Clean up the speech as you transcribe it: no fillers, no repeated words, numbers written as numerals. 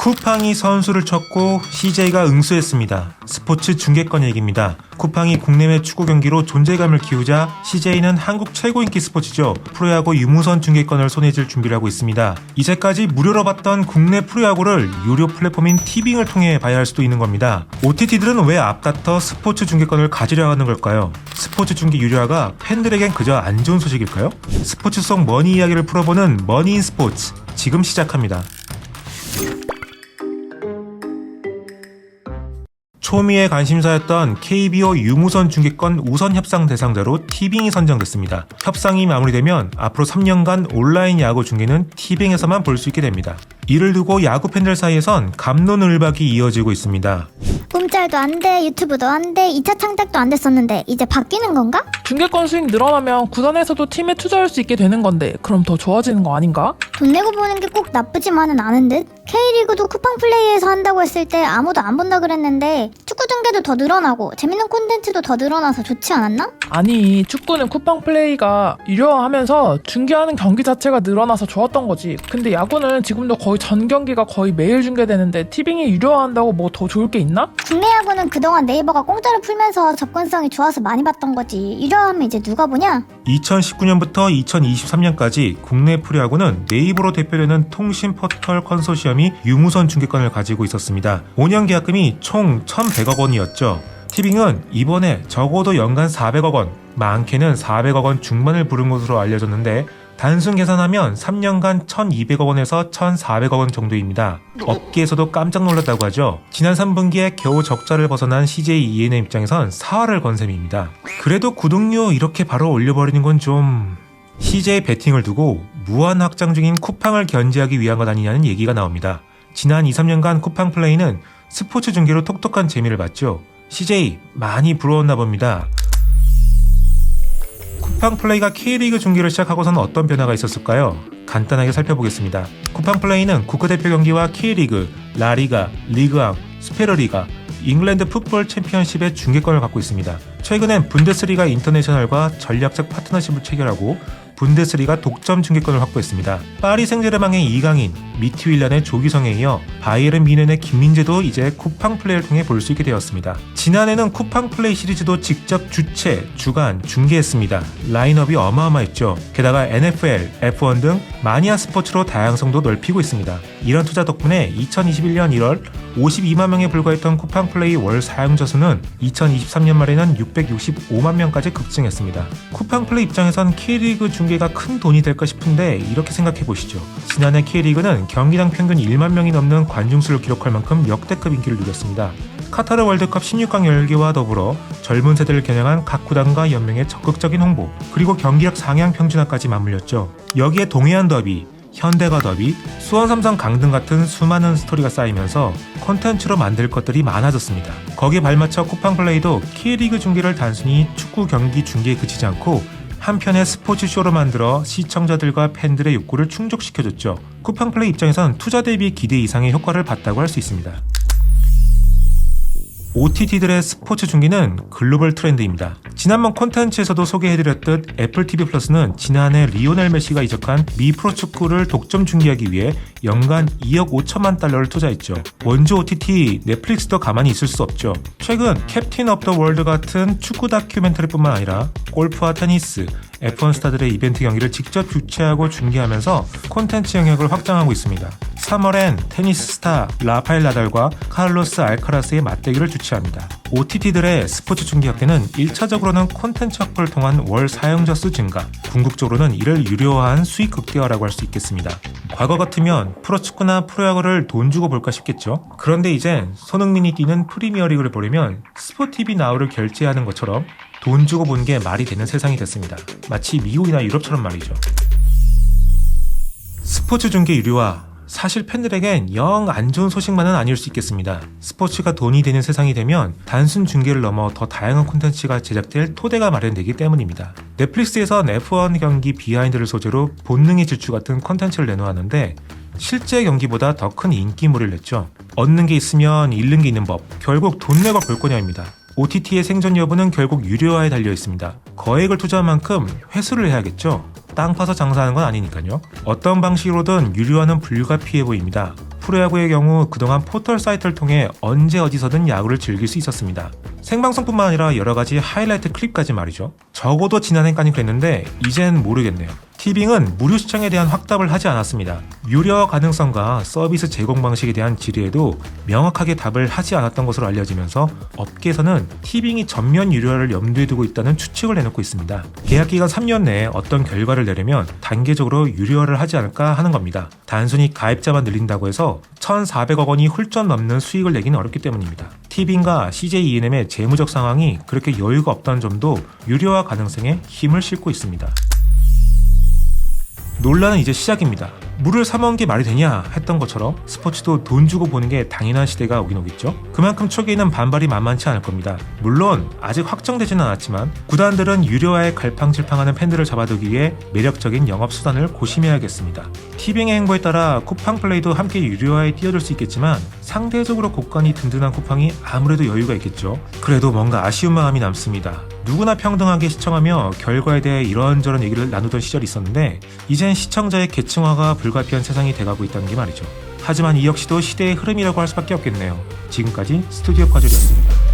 쿠팡이 선수를 쳤고 CJ가 응수했습니다. 스포츠 중계권 얘기입니다. 쿠팡이 국내외 축구 경기로 존재감을 키우자 CJ는 한국 최고 인기 스포츠죠. 프로야구 유무선 중계권을 손에 쥘 준비를 하고 있습니다. 이제까지 무료로 봤던 국내 프로야구를 유료 플랫폼인 티빙을 통해 봐야 할 수도 있는 겁니다. OTT들은 왜 앞다퉈 스포츠 중계권을 가지려 하는 걸까요? 스포츠 중계 유료화가 팬들에겐 그저 안 좋은 소식일까요? 스포츠 속 머니 이야기를 풀어보는 머니인 스포츠 지금 시작합니다. 초미의 관심사였던 KBO 유무선 중계권 우선 협상 대상자로 티빙이 선정됐습니다. 협상이 마무리되면 앞으로 3년간 온라인 야구 중계는 티빙에서만 볼 수 있게 됩니다. 이를 두고 야구 팬들 사이에선 갑론을박이 이어지고 있습니다. 꿈짤도 안 돼, 유튜브도 안 돼, 2차 창작도 안 됐었는데 이제 바뀌는 건가? 중계권 수익 늘어나면 구단에서도 팀에 투자할 수 있게 되는 건데 그럼 더 좋아지는 거 아닌가? 돈 내고 보는 게 꼭 나쁘지만은 않은 듯? K리그도 쿠팡 플레이에서 한다고 했을 때 아무도 안 본다 그랬는데 축구 중계도 더 늘어나고 재밌는 콘텐츠도 더 늘어나서 좋지 않았나? 아니, 축구는 쿠팡 플레이가 유료화하면서 중계하는 경기 자체가 늘어나서 좋았던 거지. 근데 야구는 지금도 거의 전 경기가 거의 매일 중계되는데 티빙이 유료화한다고 뭐 더 좋을 게 있나? 국내 야구는 그동안 네이버가 공짜로 풀면서 접근성이 좋아서 많이 봤던 거지. 유료화하면 이제 누가 보냐? 2019년부터 2023년까지 국내 프로야구는 네이버로 대표되는 통신 포털 컨소시엄이 유무선 중계권을 가지고 있었습니다. 5년 계약금이 총 1,100억 원이었죠. 티빙은 이번에 적어도 연간 400억 원, 많게는 400억 원 중반을 부른 것으로 알려졌는데 단순 계산하면 3년간 1,200억 원에서 1,400억 원 정도입니다. 업계에서도 깜짝 놀랐다고 하죠. 지난 3분기에 겨우 적자를 벗어난 CJ ENM 입장에선 사활을 건 셈입니다. 그래도 구독료 이렇게 바로 올려버리는 건 좀... CJ 배팅을 두고 무한 확장 중인 쿠팡을 견제하기 위한 것 아니냐는 얘기가 나옵니다. 지난 2, 3년간 쿠팡 플레이는 스포츠 중계로 톡톡한 재미를 봤죠. CJ 많이 부러웠나 봅니다. 쿠팡 플레이가 K리그 중계를 시작하고서는 어떤 변화가 있었을까요? 간단하게 살펴보겠습니다. 쿠팡 플레이는 국가대표 경기와 K리그, 라리가, 리그왕, 스페르리가, 잉글랜드 풋볼 챔피언십의 중계권을 갖고 있습니다. 최근엔 분데스리가 인터내셔널과 전략적 파트너십을 체결하고 분데스리가 독점 중계권을 확보했습니다. 파리 생제르맹의 이강인, 미트윌란의 조기성에 이어 바이에른 뮌헨의 김민재도 이제 쿠팡 플레이를 통해 볼 수 있게 되었습니다. 지난해는 쿠팡 플레이 시리즈도 직접 주최, 주간, 중계했습니다. 라인업이 어마어마했죠. 게다가 NFL, F1 등 마니아 스포츠로 다양성도 넓히고 있습니다. 이런 투자 덕분에 2021년 1월 52만 명에 불과했던 쿠팡 플레이 월 사용자 수는 2023년 말에는 665만 명까지 급증했습니다. 쿠팡 플레이 입장에선 K리그 중계가 큰 돈이 될까 싶은데 이렇게 생각해 보시죠. 지난해 K리그는 경기당 평균 1만 명이 넘는 관중수를 기록할 만큼 역대급 인기를 누렸습니다. 카타르 월드컵 16강 열기와 더불어 젊은 세대를 겨냥한 각 구단과 연맹의 적극적인 홍보, 그리고 경기력 상향 평준화까지 맞물렸죠. 여기에 동해안 더비, 현대가 더비, 수원 삼성 강등 같은 수많은 스토리가 쌓이면서 콘텐츠로 만들 것들이 많아졌습니다. 거기에 발맞춰 쿠팡 플레이도 K리그 중계를 단순히 축구 경기 중계에 그치지 않고 한편의 스포츠 쇼로 만들어 시청자들과 팬들의 욕구를 충족시켜줬죠. 쿠팡 플레이 입장에선 투자 대비 기대 이상의 효과를 봤다고 할 수 있습니다. OTT들의 스포츠 중계는 글로벌 트렌드입니다. 지난번 콘텐츠에서도 소개해드렸듯 애플 TV 플러스는 지난해 리오넬 메시가 이적한 미 프로축구를 독점 중계하기 위해 연간 2억 5천만 달러를 투자했죠. 원조 OTT 넷플릭스도 가만히 있을 수 없죠. 최근 캡틴 오브 더 월드 같은 축구 다큐멘터리뿐만 아니라 골프와 테니스, F1 스타들의 이벤트 경기를 직접 주최하고 중계하면서 콘텐츠 영역을 확장하고 있습니다. 3월엔 테니스 스타 라파엘 나달과 카를로스 알카라스의 맞대결을 주최합니다. OTT들의 스포츠 중계 확대는 1차적으로는 콘텐츠 확보를 통한 월 사용자 수 증가, 궁극적으로는 이를 유료화한 수익 극대화라고 할 수 있겠습니다. 과거 같으면 프로축구나 프로야구를 돈 주고 볼까 싶겠죠? 그런데 이젠 손흥민이 뛰는 프리미어리그를 보려면 스포티비 나우를 결제하는 것처럼 돈 주고 보는 게 말이 되는 세상이 됐습니다. 마치 미국이나 유럽처럼 말이죠. 스포츠 중계 유료화, 사실 팬들에겐 영 안 좋은 소식만은 아닐 수 있겠습니다. 스포츠가 돈이 되는 세상이 되면 단순 중계를 넘어 더 다양한 콘텐츠가 제작될 토대가 마련되기 때문입니다. 넷플릭스에선 F1 경기 비하인드를 소재로 본능의 질주 같은 콘텐츠를 내놓았는데 실제 경기보다 더 큰 인기몰이를 냈죠. 얻는 게 있으면 잃는 게 있는 법, 결국 돈 내고 볼 거냐입니다. OTT의 생존 여부는 결국 유료화에 달려 있습니다. 거액을 투자한 만큼 회수를 해야겠죠. 땅 파서 장사하는 건 아니니까요. 어떤 방식으로든 유료화는 불가피해 보입니다. 프로야구의 경우 그동안 포털 사이트를 통해 언제 어디서든 야구를 즐길 수 있었습니다. 생방송뿐만 아니라 여러가지 하이라이트 클립까지 말이죠. 적어도 지난해까지 그랬는데 이젠 모르겠네요. 티빙은 무료 시청에 대한 확답을 하지 않았습니다. 유료 가능성과 서비스 제공 방식에 대한 질의에도 명확하게 답을 하지 않았던 것으로 알려지면서 업계에서는 티빙이 전면 유료화를 염두에 두고 있다는 추측을 내놓고 있습니다. 계약기간 3년 내에 어떤 결과를 내려면 단계적으로 유료화를 하지 않을까 하는 겁니다. 단순히 가입자만 늘린다고 해서 1,400억 원이 훌쩍 넘는 수익을 내기는 어렵기 때문입니다. 티빙과 CJ ENM의 재무적 상황이 그렇게 여유가 없다는 점도 유료화 가능성에 힘을 싣고 있습니다. 논란은 이제 시작입니다. 물을 사먹은 게 말이 되냐 했던 것처럼 스포츠도 돈 주고 보는 게 당연한 시대가 오긴 오겠죠. 그만큼 초기에는 반발이 만만치 않을 겁니다. 물론 아직 확정되지는 않았지만 구단들은 유료화에 갈팡질팡하는 팬들을 잡아두기 위해 매력적인 영업수단을 고심해야겠습니다. 티빙의 행보에 따라 쿠팡 플레이도 함께 유료화에 뛰어들 수 있겠지만 상대적으로 곳간이 든든한 쿠팡이 아무래도 여유가 있겠죠. 그래도 뭔가 아쉬운 마음이 남습니다. 누구나 평등하게 시청하며 결과에 대해 이런저런 얘기를 나누던 시절이 있었는데 이젠 시청자의 계층화가 불가피한 세상이 돼가고 있다는 게 말이죠. 하지만 이 역시도 시대의 흐름이라고 할 수밖에 없겠네요. 지금까지 스튜디오 과졸이었습니다.